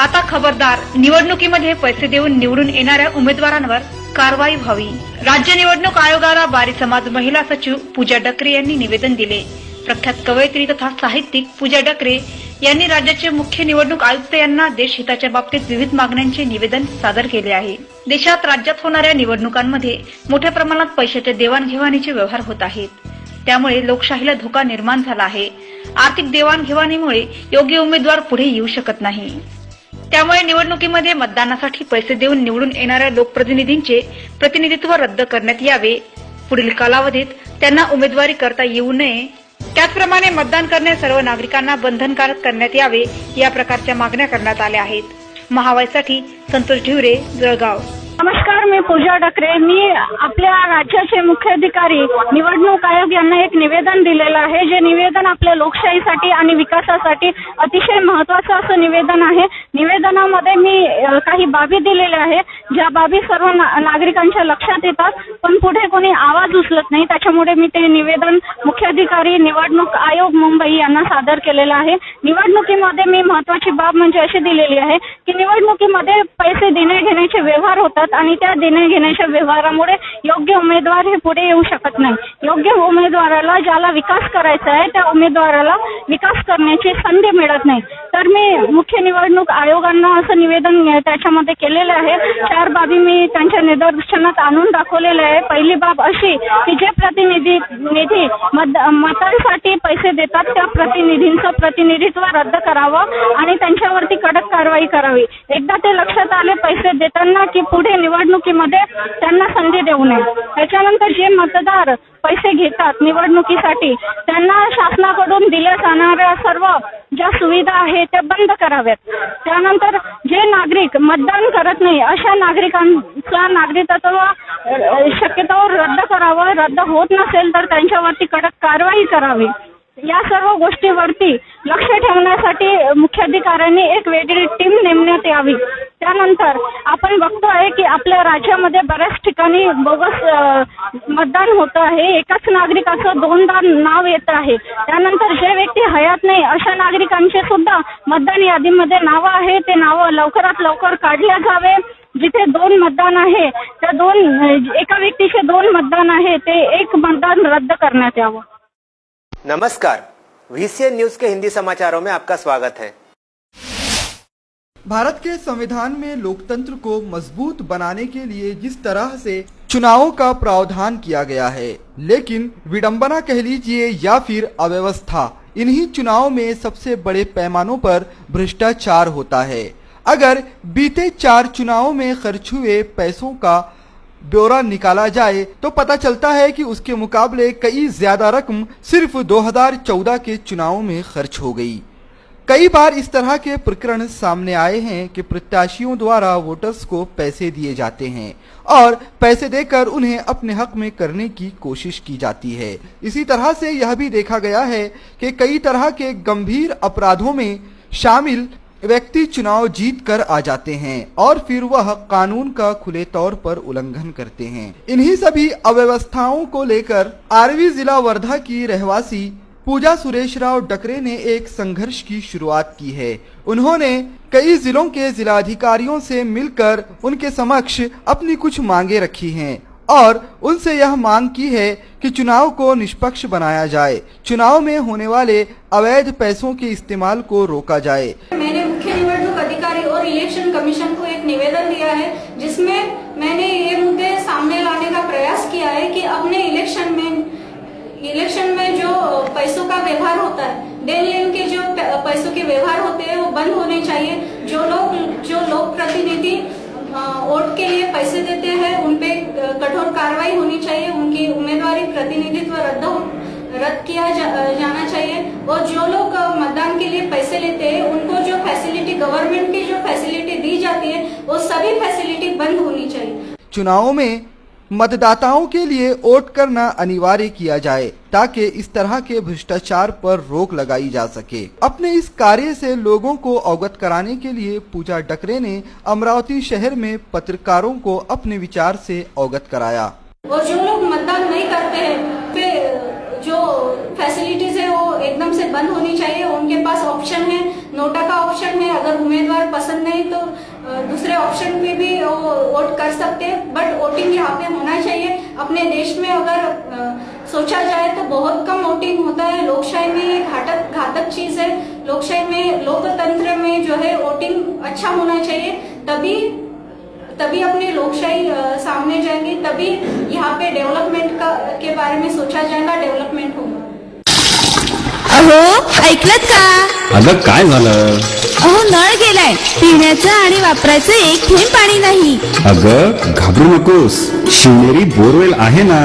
आता खबरदार, निवडणुकीमध्ये पैसे देऊन निवडून येणाऱ्या उमेदवारांवर कारवाई व्हावी। राज्य निवडणूक आयोगाला बारी समाज महिला सचिव पूजा डकरे यांनी निवेदन दिले। प्रख्यात कवयित्री तथा साहित्यिक पूजा डकरे यांनी राज्याचे मुख्य निवडणूक आयुक्त यांना देशहिताच्या बाबतीत विविध मागण्यांचे निवेदन सादर केले आहे। देशात राज्यात होणाऱ्या निवडणुकांमध्ये मोठ्या प्रमाणात पैशाच्या देवाणघेवाणीचे व्यवहार होत आहेत। त्यामुळे लोकशाहीला धोका निर्माण झाला आहे। आर्थिक देवाणघेवाणीमुळे योग्य उमेदवार पुढे येऊ शकत नाही। त्यामुळे निवडणुकीमध्ये मतदानासाठी पैसे देऊन निवडून येणाऱ्या लोकप्रतिनिधींचे प्रतिनिधित्व रद्द करण्यात यावे। पुढील कालावधीत त्यांना उमेदवारी करता येऊ नये। त्याचप्रमाणे मतदान करणे सर्व नागरिकांना बंधनकारक करण्यात यावे। या प्रकारच्या मागण्या करण्यात आल्या आहेत। महावाईसाठी संतोष ढिवरे, जळगाव। नमस्कार, मी पूजा डकरे। मी आपल्या राज्याचे मुख्याधिकारी निवडणूक आयोग यांना एक निवेदन दिलेलं आहे। जे निवेदन आपल्या लोकशाहीसाठी आणि विकासासाठी अतिशय महत्त्वाचं असं निवेदन आहे। निवेदनामध्ये मी काही बाबी दिलेल्या आहे, ज्या बाबी सर्व नागरिकांच्या लक्षात येतात, पण पुढे कोणी आवाज उचलत नाही। त्याच्यामुळे मी ते निवेदन मुख्याधिकारी निवडणूक आयोग मुंबई यांना सादर केलेलं आहे। निवडणुकीमध्ये मी महत्त्वाची बाब म्हणजे अशी दिलेली आहे की निवडणुकीमध्ये पैसे देणे घेण्याचे व्यवहार होतात आणि त्या देण्या घेण्याच्या व्यवहारामुळे योग्य उमेदवार हे पुढे येऊ शकत नाही। योग्य उमेदवाराला, ज्याला विकास करायचा आहे, त्या उमेदवाराला विकास करण्याची संधी मिळत नाही। तर मी मुख्य निवडणूक आयोगांना असं निवेदन त्याच्यामध्ये केलेलं आहे। 4 बाबी मी त्यांच्या निदर्शनात आणून दाखवलेल्या आहे। पहिली बाब अशी की जे प्रतिनिधी मतांसाठी पैसे देतात, त्या प्रतिनिधींचं प्रतिनिधित्व रद्द करावं आणि त्यांच्यावरती कडक कारवाई करावी। एकदा ते लक्षात आले पैसे देताना की पुढे निवडणुकीमध्ये त्यांना संधी देऊ नये। त्याच्यानंतर जे मतदार पैसे घेतात निवडणुकीसाठी, त्यांना शासनाकडून दिल्या जाणाऱ्या सर्व ज्या सुविधा आहेत त्या बंद कराव्यात। त्यानंतर जे नागरिक मतदान करत नाही अशा नागरिकांचा नागरिकत्व शक्यतोवर रद्द करावं। रद्द होत नसेल तर त्यांच्यावरती कडक कारवाई करावी। या सर्व गोष्टीवरती लक्ष ठेवण्यासाठी मुख्याधिकाऱ्यांनी एक वेगळी टीम नेमण्यात यावी। त्यानंतर आपण बघतोय की आपल्या राज्यामध्ये बऱ्याच ठिकाणी बोगस मतदान होत आहे। एकाच नागरिकाचं 2दा नाव येत आहे। त्यानंतर जे व्यक्ती हयात नाही अशा नागरिकांचे सुद्धा मतदान यादीमध्ये नावं आहे, ते नावं लवकरात लवकर काढल्या जावे। जिथे 2 मतदान आहे, त्या एका व्यक्तीचे 2 मतदान आहे, ते 1 मतदान रद्द करण्यात यावं। नमस्कार, VCN न्यूज के हिंदी समाचारों में आपका स्वागत है। भारत के संविधान में लोकतंत्र को मजबूत बनाने के लिए जिस तरह से चुनावों का प्रावधान किया गया है, लेकिन विडंबना कह लीजिए या फिर अव्यवस्था, इन्हीं चुनावों में सबसे बड़े पैमानों पर भ्रष्टाचार होता है। अगर बीते 4 चुनावों में खर्च हुए पैसों का ब्यौरा निकाला जाए तो पता चलता है कि उसके मुकाबले कई ज्यादा रकम सिर्फ 2014 के चुनावों में खर्च हो गई। कई बार इस तरह के प्रकरण सामने आए हैं कि प्रत्याशियों द्वारा वोटर्स को पैसे दिए जाते हैं और पैसे देकर उन्हें अपने हक में करने की कोशिश की जाती है। इसी तरह से यह भी देखा गया है कि कई तरह के गंभीर अपराधों में शामिल व्यक्ति चुनाव जीत कर आ जाते हैं और फिर वह कानून का खुले तौर पर उल्लंघन करते हैं। इन्हीं सभी अव्यवस्थाओं को लेकर आरवी जिला वर्धा की रहवासी पूजा सुरेशराव डकरे ने एक संघर्ष की शुरुआत की है। उन्होंने कई जिलों के जिलाधिकारियों से मिलकर उनके समक्ष अपनी कुछ मांगे रखी हैं और उनसे यह मांग की है कि चुनाव को निष्पक्ष बनाया जाए, चुनाव में होने वाले अवैध पैसों के इस्तेमाल को रोका जाए। मैंने मुख्य निवडणूक अधिकारी और इलेक्शन कमीशन को एक निवेदन दिया है, जिसमें मैंने ये मुद्दे सामने लाने का प्रयास किया है कि अपने इलेक्शन में जो पैसों का व्यवहार होता है, लेन देन के जो पैसों के व्यवहार होते हैं वो बंद होने चाहिए। जो लोग प्रतिनिधि वोट के लिए पैसे देते हैं उन पे कठोर कार्रवाई होनी चाहिए। उनकी उम्मीदवारी प्रतिनिधित्व रद्द किया जाना चाहिए। और जो लोग मतदान के लिए पैसे लेते हैं उनको जो फैसिलिटी, गवर्नमेंट की जो फैसिलिटी दी जाती है, वो सभी फैसिलिटी बंद होनी चाहिए। चुनावों में मतदाताओं के लिए वोट करना अनिवार्य किया जाए ताकि इस तरह के भ्रष्टाचार पर रोक लगाई जा सके। अपने इस कार्य से लोगों को अवगत कराने के लिए पूजा डकरे ने अमरावती शहर में पत्रकारों को अपने विचार से अवगत कराया। और जो लोग मतदान नहीं करते हैं, जो फैसिलिटीज है वो एकदम से बंद होनी चाहिए। उनके पास ऑप्शन है, नोटा का ऑप्शन है, अगर उम्मीदवार पसंद नहीं तो दूसरे ऑप्शन पे भी वो वोट कर सकते हैं, बट वोटिंग यहाँ पे होना चाहिए। अपने देश में अगर सोचा जाए तो बहुत कम वोटिंग होता है। लोकशाही में ये घातक चीज है। लोकशाही में, लोकतंत्र में जो है वोटिंग अच्छा होना चाहिए, तभी अपनी लोकशाही सामने जाएंगे, तभी यहाँ पे डेवलपमेंट के बारे में सोचा जाएगा, डेवलपमेंट होगा। अहो ऐकलत का? अगं काय झालं? अहो नळ गेलाय, पिण्याचं आणि वापरायचं एक थेंब पाणी नाही. अगं घाबरू नकोस, शिवनेरी बोरवेल आहे ना.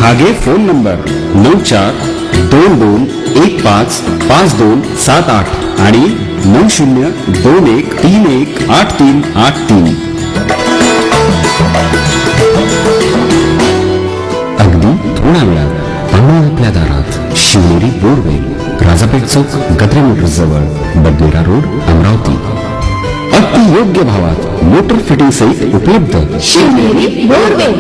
हा घे फोन नंबर 9422155278 आणि 9021318383. अगदी थोडा वेळात पाहून आपल्या दारात शिवनेरी बोरवेल, राजापेठ चौक, गद्रे मोटर्स जवळ, बडनेरा रोड, अमरावती. अति योग्य भावात मोटर फिटिंग सहित उपलब्ध. शिवनेरी बोरवेल.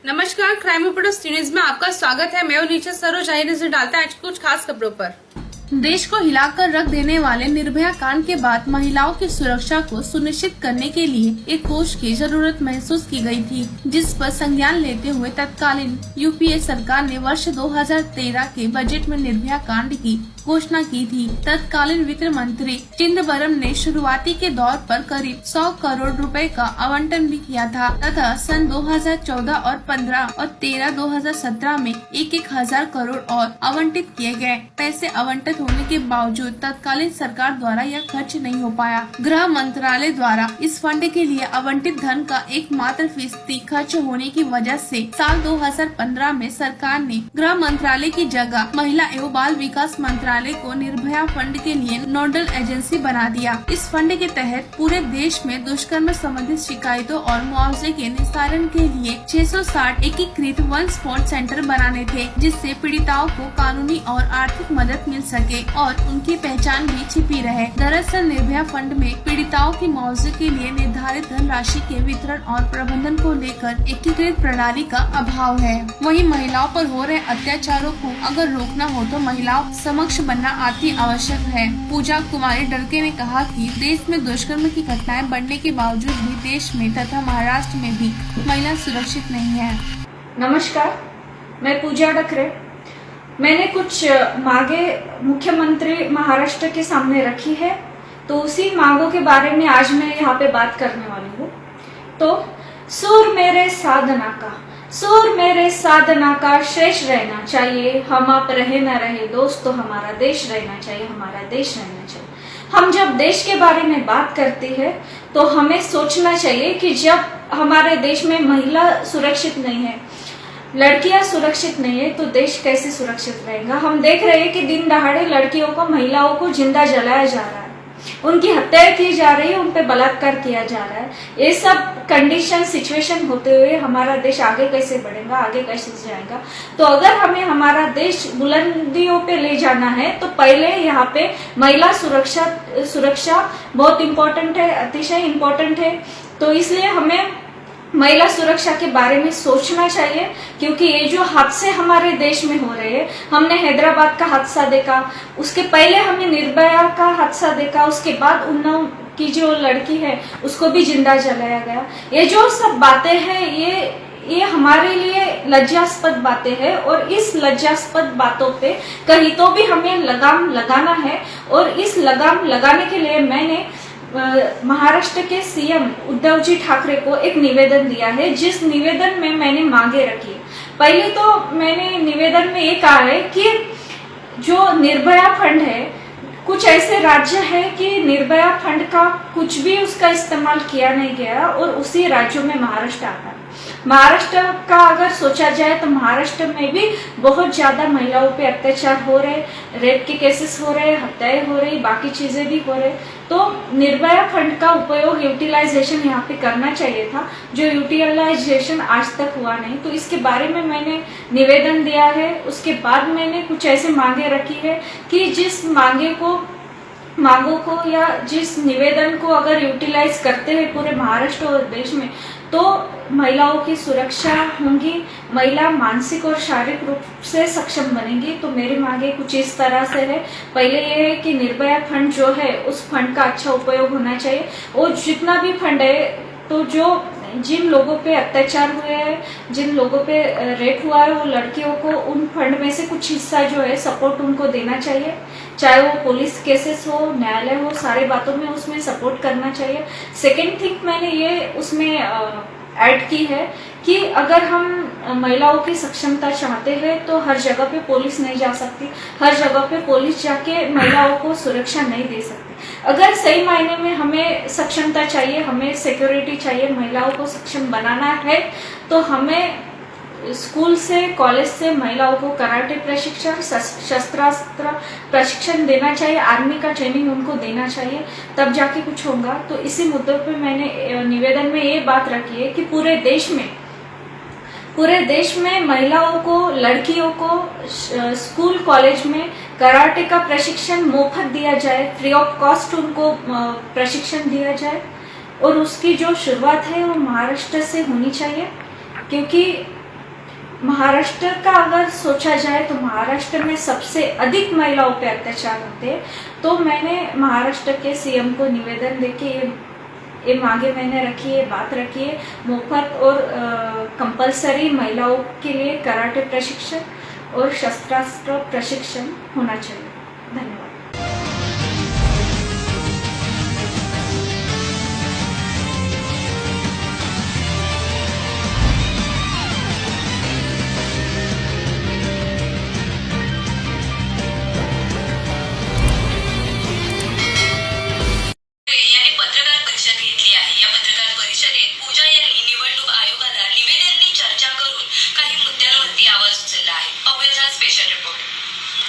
नमस्कार, क्राइम रिपोर्टर्स न्यूज में आपका स्वागत है। मैं नीचे सरोज नजर डालते हैं आज कुछ खास खबरों पर। देश को हिलाकर रख देने वाले निर्भया कांड के बाद महिलाओं की सुरक्षा को सुनिश्चित करने के लिए एक कोष की जरूरत महसूस की गई थी, जिस पर संज्ञान लेते हुए तत्कालीन यूपीए सरकार ने वर्ष 2013 के बजट में निर्भया कांड की घोषणा की थी। तत्कालीन वित्त मंत्री चिदंबरम ने शुरुआती के दौर पर करीब 100 करोड़ रुपए का आवंटन भी किया था तथा सन 2014 और 15 और 13 2017 में 1,000 करोड़ और आवंटित किए गए। पैसे आवंटित होने के बावजूद तत्कालीन सरकार द्वारा यह खर्च नहीं हो पाया। गृह मंत्रालय द्वारा इस फंड के लिए आवंटित धन का एकमात्र फीसदी खर्च होने की वजह से साल 2015 में सरकार ने गृह मंत्रालय की जगह महिला एवं बाल विकास मंत्रालय को निर्भया फंड के लिए नोडल एजेंसी बना दिया। इस फंड के तहत पूरे देश में दुष्कर्म संबंधित शिकायतों और मुआवजे के निस्तारण के लिए 660 एकीकृत वन स्पॉट सेंटर बनाने थे, जिससे पीड़िताओं को कानूनी और आर्थिक मदद मिल सके और उनकी पहचान भी छिपी रहे। दरअसल निर्भया फंड में पीड़िताओं की मुआवजे के लिए निर्धारित धनराशि के वितरण और प्रबंधन को लेकर एकीकृत प्रणाली का अभाव है। वहीं महिलाओं पर हो रहे अत्याचारों को अगर रोकना हो तो महिलाओं समक्ष बनना अति आवश्यक है। पूजा कुमारी डरके ने कहा कि देश में दुष्कर्म की घटनाएं बढ़ने के बावजूद भी देश में तथा महाराष्ट्र में भी महिला सुरक्षित नहीं है। नमस्कार, मैं पूजा डकरे। मैंने कुछ मांगे मुख्यमंत्री महाराष्ट्र के सामने रखी है, तो उसी मांगों के बारे में आज मैं यहाँ पे बात करने वाली हूँ। तो सुर मेरे साधना का शेष रहना चाहिए, हम आप रहे न रहे दोस्त तो हमारा देश रहना चाहिए, हमारा देश रहना चाहिए। हम जब देश के बारे में बात करते हैं तो हमें सोचना चाहिए कि जब हमारे देश में महिला सुरक्षित नहीं है, लड़कियां सुरक्षित नहीं है, तो देश कैसे सुरक्षित रहेगा। हम देख रहे हैं कि दिन दहाड़े लड़कियों को, महिलाओं को जिंदा जलाया जा रहा है, उनकी हत्याएं की जा रही है, उन पे बलात्कार किया जा रहा है। ये सब कंडीशन, सिचुएशन होते हुए हमारा देश आगे कैसे बढ़ेगा, आगे कैसे जाएगा। तो अगर हमें हमारा देश बुलंदियों पे ले जाना है तो पहले यहाँ पे महिला सुरक्षा बहुत इम्पोर्टेंट है, अतिशय इम्पोर्टेंट है। तो इसलिए हमें महिला सुरक्षा के बारे में सोचना चाहिए, क्योंकि ये जो हादसे हमारे देश में हो रहे हैं, हमने हैदराबाद का हादसा देखा, उसके पहले हमने निर्भया का हादसा देखा, उसके बाद उन्नाव की जो लड़की है उसको भी जिंदा जलाया गया। ये जो सब बातें हैं ये हमारे लिए लज्जास्पद बातें हैं, और इस लज्जास्पद बातों पे कहीं तो भी हमें लगाम लगाना है। और इस लगाम लगाने के लिए मैंने महाराष्ट्र के सीएम उद्धव जी ठाकरे को एक निवेदन दिया है, जिस निवेदन में मैंने मांगे रखी। पहले तो मैंने निवेदन में ये कहा है कि जो निर्भया फंड है, कुछ ऐसे राज्य है कि निर्भया फंड का कुछ भी उसका इस्तेमाल किया नहीं गया, और उसी राज्यों में महाराष्ट्र आता है। महाराष्ट्र का अगर सोचा जाए तो महाराष्ट्र में भी बहुत ज्यादा महिलाओं पे अत्याचार हो रहे, रेप के केसेस हो रहे, हत्याएं हो रही, बाकी चीजें भी हो रहे। तो निर्भया फंड का उपयोग, यूटिलाइजेशन यहाँ पे करना चाहिए था, जो यूटिलाइजेशन आज तक हुआ नहीं। तो इसके बारे में मैंने निवेदन दिया है। उसके बाद मैंने कुछ ऐसे मांगे रखी है कि जिस मांगे को मांगों को या जिस निवेदन को अगर यूटिलाइज करते हैं पूरे महाराष्ट्र और देश में, तो महिलाओं की सुरक्षा होगी, महिला मानसिक और शारीरिक रूप से सक्षम बनेगी। तो मेरी मांगे कुछ इस तरह से है। पहले ये है कि निर्भया फंड जो है उस फंड का अच्छा उपयोग होना चाहिए, और जितना भी फंड है तो जो जिन लोगों पे अत्याचार हुए हैं, जिन लोगों पे रेप हुआ है, वो लड़कियों को उन फंड में से कुछ हिस्सा जो है सपोर्ट उनको देना चाहिए, चाहे वो पुलिस केसेस हो, न्यायालय हो, सारे बातों में उसमें सपोर्ट करना चाहिए। सेकेंड थिंग मैंने ये उसमें ऐड की है कि अगर हम महिलाओं की सक्षमता चाहते हैं तो हर जगह पे पुलिस नहीं जा सकती, हर जगह पे पुलिस जाके महिलाओं को सुरक्षा नहीं दे सकती। अगर सही मायने में हमें सक्षमता चाहिए, हमें सिक्योरिटी चाहिए, महिलाओं को सक्षम बनाना है, तो हमें स्कूल से, कॉलेज से महिलाओं को कराटे प्रशिक्षण, शस्त्रास्त्र प्रशिक्षण देना चाहिए, आर्मी का ट्रेनिंग उनको देना चाहिए, तब जाके कुछ होगा। तो इसी मुद्दों पे मैंने निवेदन में ये बात रखी है कि पूरे देश में महिलाओं को, लड़कियों को स्कूल कॉलेज में कराटे का प्रशिक्षण मुफ्त दिया जाए, फ्री ऑफ कॉस्ट उनको प्रशिक्षण दिया जाए, और उसकी जो शुरुआत है वो महाराष्ट्र से होनी चाहिए। क्योंकि महाराष्ट्र का अगर सोचा जाए तो महाराष्ट्र में सबसे अधिक महिलाओं पे अत्याचार होते हैं। तो मैंने महाराष्ट्र के सीएम को निवेदन देके ये मांगे मैंने रखी है, बात रखी है, मुफ्त और कंपलसरी महिलाओं के लिए कराटे प्रशिक्षण और शस्त्रास्त्र प्रशिक्षण होना चाहिए। धन्यवाद। यांनी पत्रकार परिषद घेतली आहे। या पत्रकार परिषदेत पूजा यांनी निवडणूक आयोगाला निवेदनांनी चर्चा करून काही मुद्द्यांवरती आवाज उचलला आहे। पाहूया हा स्पेशल रिपोर्ट।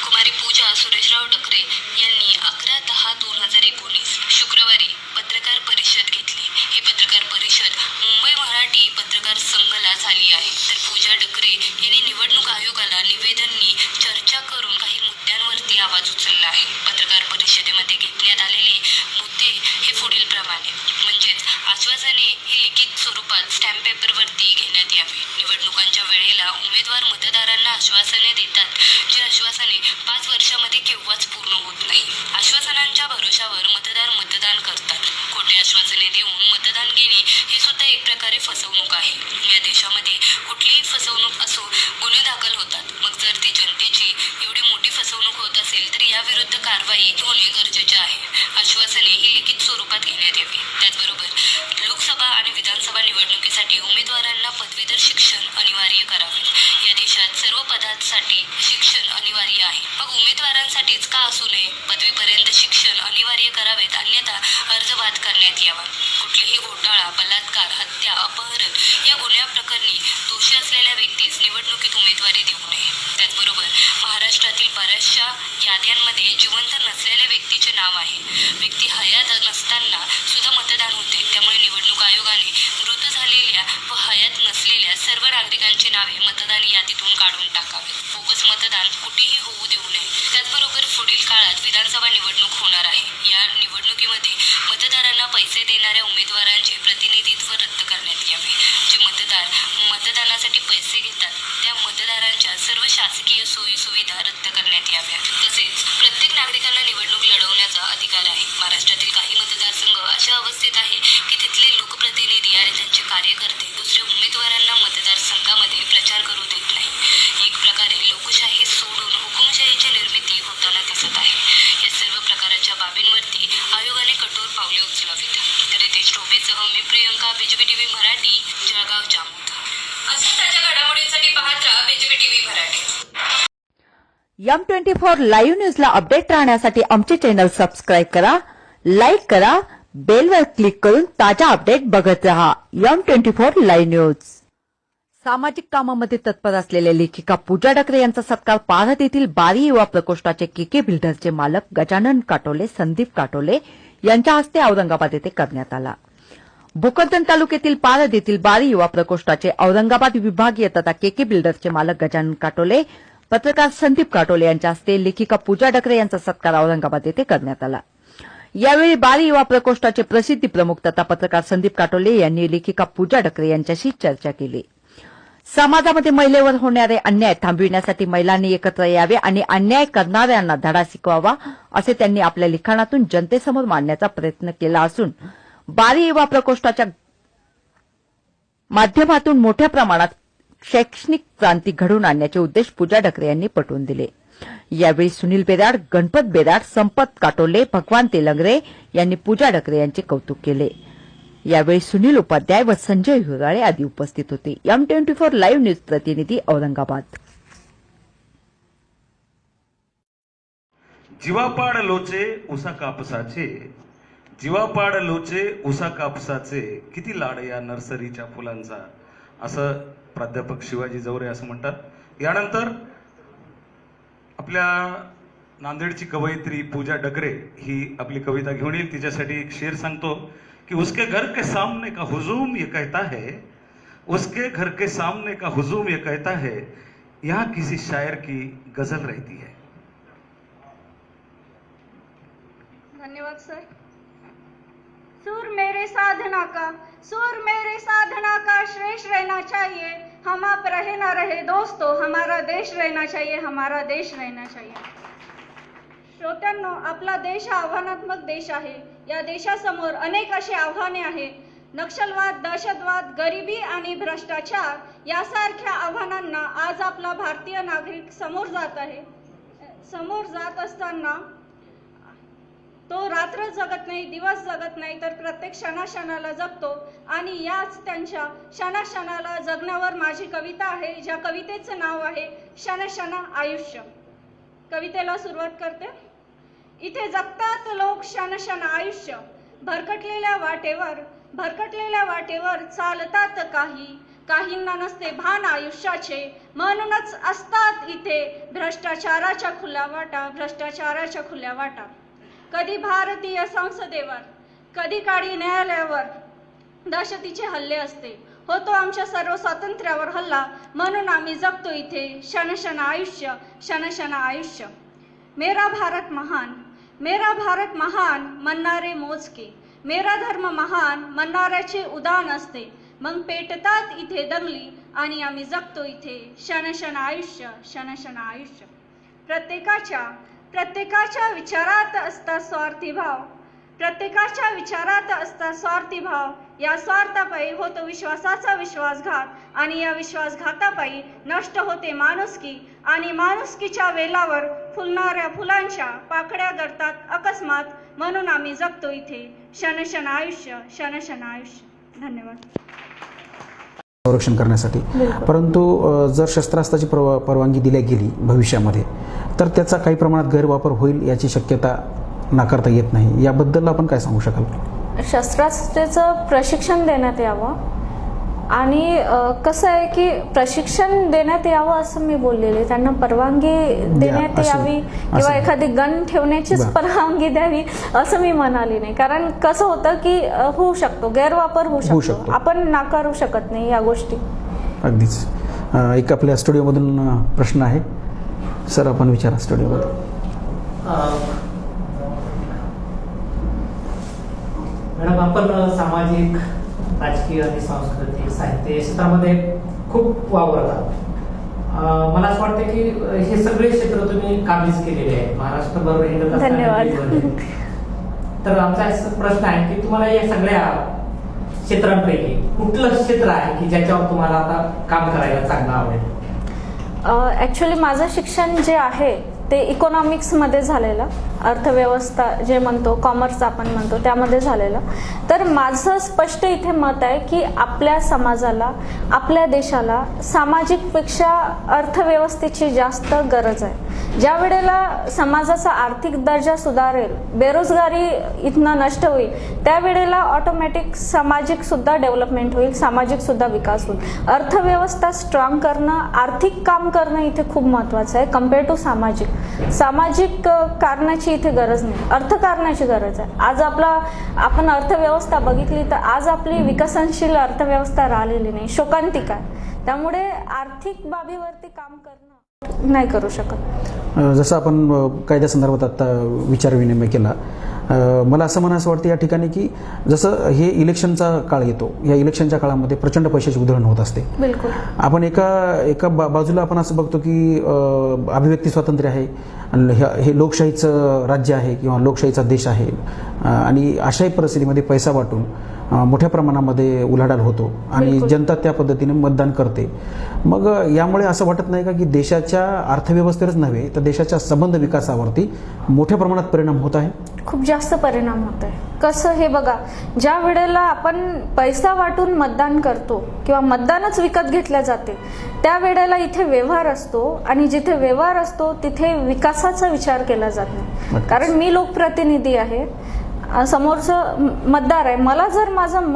कुमारी पूजा सुरेशराव डकरे यांनी 11/10/2019 शुक्रवारी पत्रकार परिषद घेतली। ही पत्रकार परिषद मुंबई मराठी पत्रकार संघाला झाली आहे। तर पूजा डकरे यांनी निवडणूक आयोगाला निवेदनांनी चर्चा करून काही मुद्द्यांवरती आवाज उचलला आहे। पत्रकार परिषदेमध्ये घेण्यात आलेले मुद्दे हे पुढील प्रमाणे, म्हणजेच आश्वासने ही लिखित स्वरूपात स्टॅम्प पेपरवरती घेण्यात यावी। निवडणुकांच्या वेळेला उमेदवार मतदारांना आश्वासने देतात, जी आश्वासने 5 वर्षामध्ये केव्हाच पूर्ण होत नाही। आश्वासनांच्या भरोशावर मतदार मतदान करतात। खोटे आश्वासने देऊन मतदान घेणे हे सुद्धा एक प्रकारे फसवणूक आहे। या देशामध्ये कुठलीही फसवणूक असो, गुन्हे दाखल होतात। मग जर ती जनतेची एवढी मोठी फसवणूक होत असेल तर याविरुद्ध कारवाई होणे गरजेचे आहे। आश्वासने ही लिखित स्वरूपात घेण्यात यावी। त्याचबरोबर लोकसभा आणि विधानसभा निवडणुकीसाठी उमेदवारांना पदवीधर शिक्षण अनिवार्य करावे। या देशात सर्व पदांसाठी शिक्षण अनिवार्य आहे। मग उमेदवारांसाठीच का असू नये, पदवीपर्यंत शिक्षण अनिवार्य करावेत, अन्यथा अर्ज बाद करण्यात यावा। कुठलेही घोटाळा, बलात्कार, हत्या, अपहरण या गुन्ह्या प्रकरणी दोषी असलेल्या व्यक्तीस निवडणुकीत उमेदवारी देऊ नये। त्याचबरोबर महाराष्ट्रातील बऱ्याचशा याद्यांमध्ये जिवंत नसलेल्या व्यक्तीचे नाव आहे। व्यक्ती हयात नसताना सुद्धा मतदान होते। त्यामुळे निवडणूक आयोगाने मृत झालेल्या व हयात नसलेल्या सर्व नागरिकांची नावे मतदान यादीतून काढून टाकावीत। बोगस मतदान कुठेही होऊ देऊ नये। त्याचबरोबर पुढील काळात विधानसभा निवडणूक होणार आहे। या निवडणुकीमध्ये मतदारांना पैसे देणाऱ्या उमेदवारांचे प्रतिनिधित्व रद्द करण्यात यावे। जे मतदार मतदानासाठी पैसे घेतात त्या मतदारांच्या सर्व शासकीय सोयी सुविधा रद्द करण्यात याव्या। तसेच प्रत्येक नागरिकांना निवडणूक लढवण्याचा अधिकार आहे। महाराष्ट्रातील काही मतदारसंघ अशा अवस्थेत आहे की तिथले लोकप्रतिनिधी आणि त्यांचे कार्यकर्ते दुसऱ्या उमेदवारांना मतदारसंघामध्ये प्रचार करू देत नाही। एक प्रकारे लोकशाही सोडून हुकुमशाहीची निर्मिती होताना दिसत आहे। या सर्व प्रकारच्या बाबींवरती आयोगाने कठोर पावले उचलावीत। तर रितेश टोपेसह मी प्रियंका, बीजेपी टीव्ही मराठी, जळगाव जामोद। असेच ताज्या घडामोडींसाठी पाहत राहा BJP TV Marathi. M24 live न्यूजला अपडेट राहण्यासाठी आमचे चॅनल सबस्क्राईब करा, लाईक करा, बेलवर क्लिक करून ताजा अपडेट बघत रहा। M24 live news. सामाजिक कामामध्ये तत्पर असलेल्या लेखिका पूजा डकरे यांचा सत्कार पारध येथील बारी युवा प्रकोष्ठाचे केके बिल्डर्सचे मालक गजानन काटोले, संदीप काटोले यांच्या हस्ते औरंगाबाद येथे करण्यात आला। भोकरदन तालुक्यातील पारध येथील बारी युवा प्रकोष्ठाचे औरंगाबाद विभागीय तथा केके बिल्डर्सचे मालक गजानन काटोले, पत्रकार संदीप काटोले यांच्या हस्ते लेखिका पूजा डकरे यांचा सत्कार औरंगाबाद येथे करण्यात आला। यावेळी बाल युवा प्रकोष्ठाचे प्रसिद्धी प्रमुख तथा पत्रकार संदीप काटोले यांनी लेखिका पूजा डकरे यांच्याशी चर्चा केली. समाजामध्ये महिलेवर होणारे अन्याय थांबविण्यासाठी महिलांनी एकत्र यावे आणि अन्याय करणाऱ्यांना धडा शिकवावा असे त्यांनी आपल्या लिखाणातून जनतेसमोर मांडण्याचा प्रयत्न केला असून बाल युवा प्रकोष्ठाच्या माध्यमातून मोठ्या प्रमाणात शैक्षणिक क्रांती घडवून आणण्याचे उद्देश पूजा डकरे यांनी पटवून दिले. यावेळी सुनील बेराड, गणपत बेराड, संपत काटोले, भगवान तेलंगरे यांनी पूजा डकरे यांचे कौतुक केले. यावेळी सुनील उपाध्याय व संजय हुराळे आदी उपस्थित होते. M24 लाईव्ह न्यूज प्रतिनिधी औरंगाबाद. जीवापाड लोचे उसा कापसाचे, जीवापाड लोचे उसा कापसाचे, किती लाड या नर्सरीच्या फुलांचा, असं प्राध्यापक शिवाजी जवरे असं म्हणतात. यानंतर आपल्या नांदेडची कवयित्री पूजा डकरे ही आपली कविता घेऊन येईल. तिच्यासाठी एक शेर सांगतो कि उसके घर के सामने का हुजूम ये कहता है, उसके घर के सामने का हुजूम ये कहता है, यहाँ किसी शायर की गजल रहती है. धन्यवाद सर. सुर मेरे साधना का, सुर मेरे साधना का श्रेष्ठ रहना चाहिए. हम आप रहे ना रहे दोस्तों, हमारा देश रहना चाहिए, हमारा देश रहना चाहिए. श्रोत्यांनो, आपला देश हा आव्हानात्मक देश आहे. या देशासमोर अनेक अशी आव्हाने आहेत. नक्षलवाद, दहशतवाद, गरिबी आणि भ्रष्टाचार यासारख्या आव्हानांना आज आपला भारतीय नागरिक समोर जात आहे. समोर जात असताना तो रात्र जगत नाही, दिवस जगत नाही, तर प्रत्येक क्षणाक्षणाला जगतो. आणि याच त्यांच्या क्षणाक्षणाला जगण्यावर माझी कविता आहे, ज्या कवितेचं नाव आहे क्षणक्षण आयुष्य. कवितेला सुरुवात करते. इथे जगतात लोक क्षणक्षण आयुष्य, भरकटलेल्या वाटेवर चालतात काही, काहींना नसते भान आयुष्याचे, म्हणूनच असतात इथे भ्रष्टाचाराच्या खुल्या वाटा. कधी भारतीय संसदेवर, कधी काळी न्यायालयावर दहशतीचे हल्ले असते. होतो आमच्या सर्व स्वातंत्र्यावर हल्ला, म्हणून आम्ही जगतो इथे क्षणक्षण आयुष्य. मेरा भारत महान म्हणणारे मोजके, मेरा धर्म महान म्हणणाऱ्याचे उदान असते. मग पेटतात इथे दंगली आणि आम्ही जगतो इथे क्षणक्षण आयुष्य. प्रत्येकाच्या विचारात असता स्वार्थी भाव, या स्वार्थापायी होतो विश्वासाचा विश्वासघात, आणि या विश्वासघातापायी नष्ट होते माणुसकी, आणि माणुसकीच्या वेलावर फुलणाऱ्या फुलांच्या पाकळ्या गळतात अकस्मात, म्हणून आम्ही जगतो इथे क्षणक्षण आयुष्य. धन्यवाद. संरक्षण करण्यासाठी, परंतु जर शस्त्रास्त्राची परवानगी दिल्या गेली भविष्यामध्ये तर त्याचा काही प्रमाणात गैरवापर होईल याची शक्यता नाकारता येत नाही. याबद्दल आपण काय सांगू शकाल? शस्त्रास्त्राचं प्रशिक्षण देण्यात यावं, आणि कसं आहे की प्रशिक्षण देण्यात यावं असं मी बोललेले, त्यांना परवानगी देण्यात यावी किंवा एखादी गन ठेवण्याचीच परवानगी द्यावी असं मी म्हणाली नाही. कारण कसं होतं की होऊ शकतो, गैरवापर होऊ शकतो, आपण नाकारू शकत नाही या गोष्टी. अगदीच. एक आपल्या स्टुडिओमधून प्रश्न आहे, सर आपण विचारा स्टुडिओमध्ये. मॅडम, आपण सामाजिक, राजकीय आणि सांस्कृतिक साहित्य क्षेत्रामध्ये खूप वावरता. मला असं वाटतं की हे सगळे क्षेत्र तुम्ही काबीज केलेले आहे महाराष्ट्रभर. धन्यवाद. तर आमचा प्रश्न आहे की तुम्हाला या सगळ्या क्षेत्रांपैकी कुठलं क्षेत्र आहे की ज्याच्यावर तुम्हाला आता काम करायला चांगलं आवडेल? ॲक्च्युली माझं शिक्षण जे आहे ते इकॉनॉमिक्समध्ये झालेलं, अर्थव्यवस्था जे म्हणतो, कॉमर्स आपण म्हणतो, त्यामध्ये झालेलं. तर माझं स्पष्ट इथे मत आहे की आपल्या समाजाला, आपल्या देशाला सामाजिकपेक्षा अर्थव्यवस्थेची जास्त गरज आहे. ज्या वेळेला समाजाचा आर्थिक दर्जा सुधारेल, बेरोजगारी इथनं नष्ट होईल, त्यावेळेला ऑटोमॅटिक सामाजिक सुद्धा डेव्हलपमेंट होईल, सामाजिक सुद्धा विकास होईल. अर्थव्यवस्था स्ट्रॉंग करणं, आर्थिक काम करणं इथे खूप महत्त्वाचं आहे कम्पेअर टू सामाजिक. सामाजिक कारणाची इथे गरज नाही, अर्थकारणाची गरज आहे. आज आपण अर्थव्यवस्था बघितली तर आज आपली विकसनशील अर्थव्यवस्था राहिलेली नाही, शोकांतिका आहे. त्यामुळे आर्थिक बाबीवरती काम करणं नाही करू शकत. जसं आपण कायद्यासंदर्भात आता विचारविनिमय केला, मला असं म्हणायचं वाटतं या ठिकाणी की जसं हे इलेक्शनचा काळ येतो, या इलेक्शनच्या काळामध्ये प्रचंड पैशाची उधळण होत असते. बिलकुल. आपण एका बाजूला आपण असं बघतो की अभिव्यक्ती स्वातंत्र्य आहे, हे लोकशाहीचं राज्य आहे किंवा लोकशाहीचा देश आहे, आणि अशाही परिस्थितीमध्ये पैसा वाटून मोठ्या प्रमाणामध्ये उलाढाल होतो आणि जनता त्या पद्धतीने मतदान करते. मग यामुळे असं वाटत नाही का की देशाच्या अर्थव्यवस्थेवरच नव्हे तर देशाच्या संबंध विकासावरती मोठ्या प्रमाणात परिणाम होत आहे? खूप जास्त परिणाम होत आहे. कसं हे बघा, ज्या वेळेला आपण पैसा वाटून मतदान करतो किंवा मतदानच विकत घेतल्या जाते, त्या वेळेला इथे व्यवहार असतो आणि जिथे व्यवहार असतो तिथे विकासाचा विचार केला जात नाही. कारण मी लोकप्रतिनिधी आहे, समोरचं मतदार आहे, मला जर माझं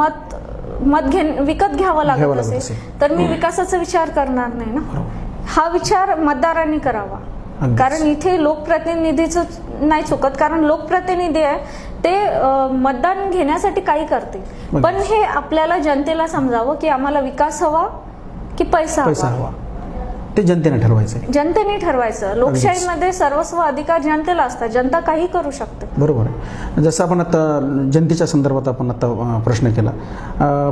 मत विकत घ्यावं लागत असेल तर मी विकासाचा विचार करणार नाही ना. हा विचार मतदारांनी करावा. कारण इथे लोकप्रतिनिधीचं नाही चुकत, कारण लोकप्रतिनिधी आहे ते मतदान घेण्यासाठी काही करते, पण हे आपल्याला जनतेला समजावं की आम्हाला विकास हवा की पैसा हवा, ते जनतेने ठरवायचं. जनतेने ठरवायचं. लोकशाहीमध्ये सर्वस्व अधिकार जनतेला असतात, जनता काही करू शकते. बरोबर आहे. जसं आपण आता जनतेच्या संदर्भात आपण आता प्रश्न केला,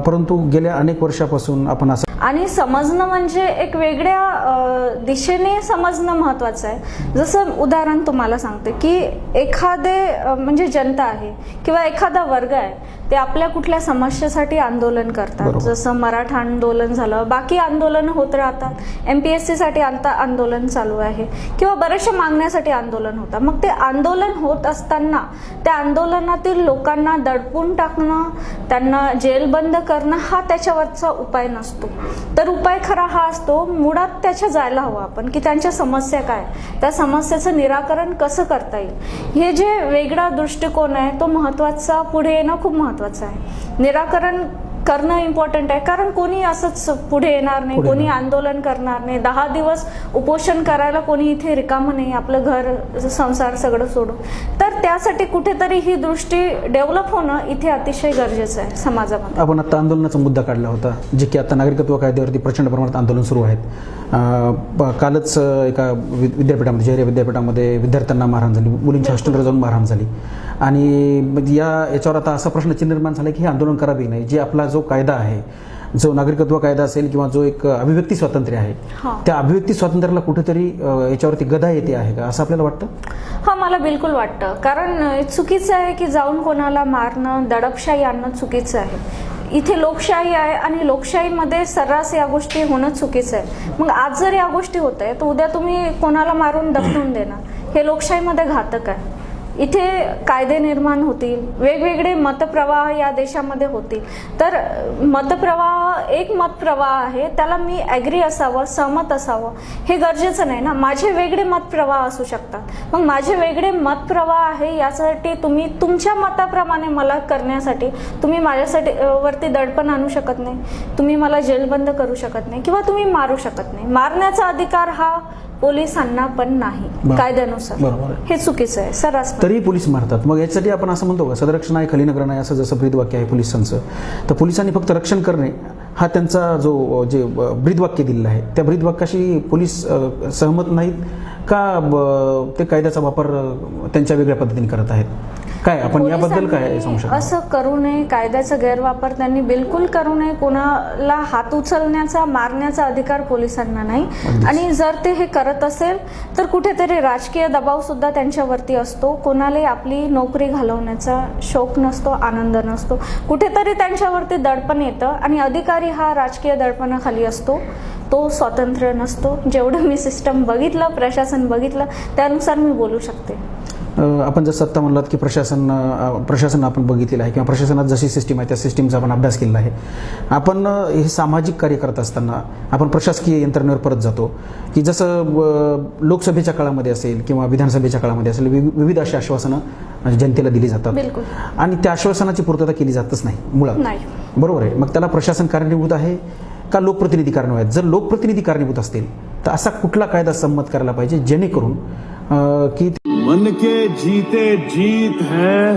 परंतु गेल्या अनेक वर्षापासून आपण असं आणि समजणं म्हणजे एक वेगळ्या दिशेने समजणं महत्वाचं आहे. जसं उदाहरण तुम्हाला सांगते की एखादे म्हणजे जनता आहे किंवा एखादा वर्ग आहे, ते आपल्या कुठल्या समस्येसाठी आंदोलन करतात. जसं मराठा आंदोलन झालं, बाकी आंदोलन होत राहतात. MPSC साठी आता आंदोलन चालू आहे किंवा बऱ्याचशा मागण्यासाठी आंदोलन होतात. मग ते आंदोलन होत असताना त्या आंदोलनातील लोकांना दडपून टाकणं, त्यांना जेलबंद करणं हा त्याच्यावरचा उपाय नसतो. तर उपाय खरा हा असतो, मुळात त्याच्या जायला हवं आपण की त्यांच्या समस्या काय, त्या समस्येचं निराकरण कसं करता येईल. हे जे वेगळा दृष्टिकोन आहे तो महत्वाचा, पुढे येणं खूप महत्वाचं आहे. निराकरण करणं इम्पॉर्टंट आहे, कारण कोणी असंच पुढे येणार नाही, कोणी आंदोलन करणार नाही. 10 दिवस उपोषण करायला कोणी इथे रिकामं नाही, आपलं घर संसार सगळं सोडून. तर त्यासाठी कुठेतरी ही दृष्टी डेव्हलप होणं इथे अतिशय गरजेचं आहे समाजामध्ये. आपण आता आंदोलनाचा मुद्दा काढला होता, जे की आता नागरिकत्व कायद्यावरती प्रचंड प्रमाणात आंदोलन सुरू आहेत. कालच एका विद्यापीठामध्ये, जयरे विद्यापीठामध्ये विद्यार्थ्यांना मारहाण झाली, मुलींच्या हॉस्टेलवर जाऊन मारहाण झाली. आणि याच्यावर आता असा प्रश्नचिन्ह निर्माण झाला की हे आंदोलन करावे नाही. जे आपला जो कायदा आहे, जो नागरिकत्व कायदा असेल किंवा जो एक अभिव्यक्ती स्वातंत्र्य आहे, त्या अभिव्यक्ती स्वातंत्र्याला कुठेतरी याच्यावरती गदा येते आहे का, असं आपल्याला वाटतं? हा, मला बिलकुल वाटतं. कारण चुकीचं आहे की जाऊन कोणाला मारणं, दडपशाही आणणं चुकीचं आहे. इथे लोकशाही आहे आणि लोकशाहीमध्ये सर्रास या गोष्टी होणं चुकीचं आहे. मग आज जर या गोष्टी होत आहे तर उद्या तुम्ही कोणाला मारून दफनून देणार, हे लोकशाहीमध्ये घातक आहे. इथे कायदे निर्माण होतील, वेगवेगळे मतप्रवाह या देशामध्ये होतील. तर मतप्रवाह एक मतप्रवाह आहे, त्याला मी ॲग्री असावं, सहमत असावं हे गरजेचं नाही ना. माझे वेगळे मतप्रवाह असू शकतात. मग माझे वेगळे मतप्रवाह आहे यासाठी तुम्ही तुमच्या मताप्रमाणे मला करण्यासाठी तुम्ही माझ्यासाठी वरती दडपण आणू शकत नाही, तुम्ही मला जेलबंद करू शकत नाही किंवा तुम्ही मारू शकत नाही. मारण्याचा अधिकार हा पोलिसांना पण नाही कायद्यानुसार. हे चुकीचं आहे सर्रास. तरी पोलीस मारतात. मग यासाठी आपण असं म्हणतो का सदरक्षण आहे खलीनगर नाही, असं जसं ब्रीदवाक्य आहे पोलिसांचं, तर पोलिसांनी फक्त रक्षण करणे हा त्यांचा जे ब्रीदवाक्य दिलेलं आहे, त्या ब्रीदवाक्याशी पोलीस सहमत नाहीत का? ते कायद्याचा वापर त्यांच्या वेगळ्या पद्धतीने करत आहेत काय? आपण याबद्दल काय सांगू शकतो? असं करू नये, कायद्याचा गैरवापर त्यांनी बिलकुल करू नये. कोणाला हात उचलण्याचा, मारण्याचा अधिकार पोलिसांना नाही. आणि जर ते हे करत असेल तर कुठेतरी राजकीय दबाव सुद्धा त्यांच्यावरती असतो. कोणालाही आपली नोकरी घालवण्याचा शौक नसतो, आनंद नसतो. कुठेतरी त्यांच्यावरती दडपण येतं आणि अधिकारी हा राजकीय दडपणाखाली असतो, तो स्वातंत्र्य नसतो. जेवढं मी सिस्टम बघितलं, प्रशासन बघितलं, त्यानुसार मी बोलू शकते. आपण जसं आत्ता म्हणलात की प्रशासन आपण बघितलेलं आहे किंवा प्रशासनात जशी सिस्टीम आहे त्या सिस्टीमचा आपण अभ्यास केलेला आहे. आपण हे सामाजिक कार्य करत असताना आपण प्रशासकीय यंत्रणेवर परत जातो की जसं लोकसभेच्या काळामध्ये असेल किंवा विधानसभेच्या काळामध्ये असेल, विविध अशी आश्वासनं जनतेला दिली जातात आणि त्या आश्वासनाची पूर्तता केली जातच नाही मुळात. बरोबर आहे. मग त्याला प्रशासन कारणीभूत आहे का लोकप्रतिनिधी कारणीभूत आहेत? जर लोकप्रतिनिधी कारणीभूत असतील तर असा कुठला कायदा संमत करायला पाहिजे जेणेकरून की मन के जीते जीत है,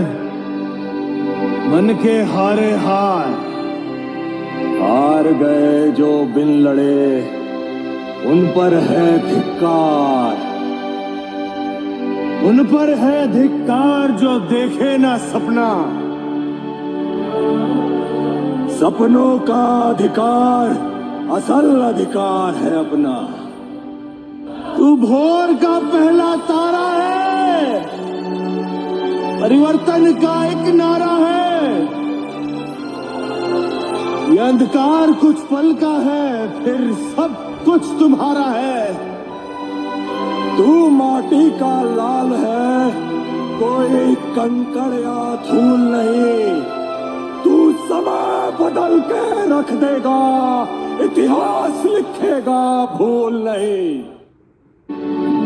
मन के हारे हार, हार गए जो बिन लड़े उन पर है धिक्कार, उन पर है धिक्कार जो देखे ना सपना। सपनों का अधिकार असल अधिकार है अपना। तू भोर का पहला तारा है, परिवर्तन का एक नारा है। ये अंधकार कुछ पल का है, फिर सब कुछ तुम्हारा है। तू माटी का लाल है, कोई कंकड़ या धूल नहीं। तू समय बदल के रख देगा, इतिहास लिखेगा भूल नहीं।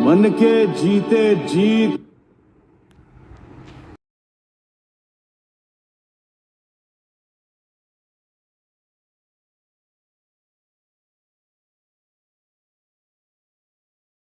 मन के जीते जीत